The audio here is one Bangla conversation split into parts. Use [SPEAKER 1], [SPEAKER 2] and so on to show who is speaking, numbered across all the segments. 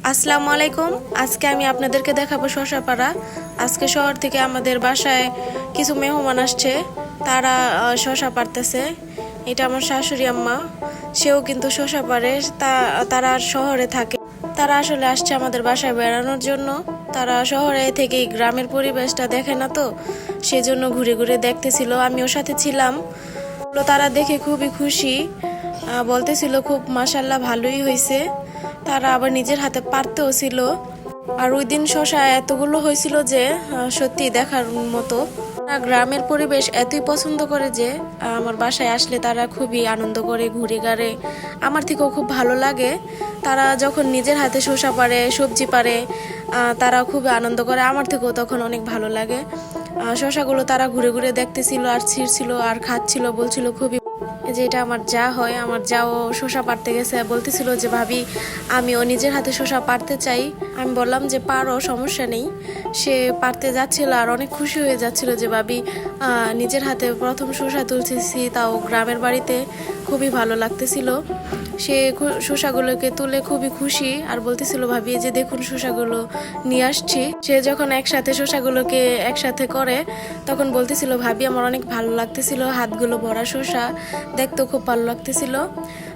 [SPEAKER 1] আসসালামু আলাইকুম। আজকে আমি আপনাদেরকে দেখাবো শশাপাড়া। আজকে শহর থেকে আমাদের বাসায় কিছু মেহমান আসছে, তারা শশা পাড়তেছে। এটা আমার শাশুড়ি আম্মা, সেও কিন্তু শশা পাড়ে। তারা শহরে থাকে। তারা আসলে আসছে আমাদের বাসায় বেড়ানোর জন্য। তারা শহরে থেকেই গ্রামের পরিবেশটা দেখে না, তো সেজন্য ঘুরে ঘুরে দেখতেছিল, আমিও সাথে ছিলাম। তো তারা দেখে খুবই খুশি, বলতেছিল খুব মাশাল্লাহ ভালোই হয়েছে। তারা আবার নিজের হাতে পারতেও ছিল। আর ওই দিন শশা এতগুলো হয়েছিল যে সত্যি দেখার মতো। গ্রামের পরিবেশ এতই পছন্দ করে যে আমার বাসায় আসলে তারা খুবই আনন্দ করে, ঘুরে গাড়ে। আমার থেকেও খুব ভালো লাগে। তারা যখন নিজের হাতে শসা পারে, সবজি পারে, তারা খুব আনন্দ করে। আমার থেকেও তখন অনেক ভালো লাগে। শসাগুলো তারা ঘুরে ঘুরে দেখতেছিল আর ছিঁড়ছিল আর খাচ্ছিল, বলছিল খুবই যে এটা আমার যা হয়। আমার যাও শসা পাড়তে গেছে, বলতেছিল যে ভাবি আমিও নিজের হাতে শসা পাড়তে চাই। আমি বললাম যে পারো, সমস্যা নেই। সে পারতে যাচ্ছিল আর অনেক খুশি হয়ে যাচ্ছিল যে ভাবি নিজের হাতে প্রথম শসা তুলতেছি, তাও গ্রামের বাড়িতে। খুবই ভালো লাগতেছিল। সে শসাগুলোকে তুলে খুবই খুশি আর বলতেছিল ভাবি যে দেখুন শসাগুলো নিয়ে আসছি। সে যখন একসাথে শসাগুলোকে একসাথে করে তখন বলতেছিল ভাবি আমার অনেক ভালো লাগতেছিল, হাতগুলো ভরা শসা, দেখতেও খুব ভালো লাগতেছিল।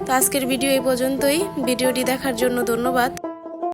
[SPEAKER 1] তো আজকের ভিডিও এই পর্যন্তই। ভিডিওটি দেখার জন্য ধন্যবাদ।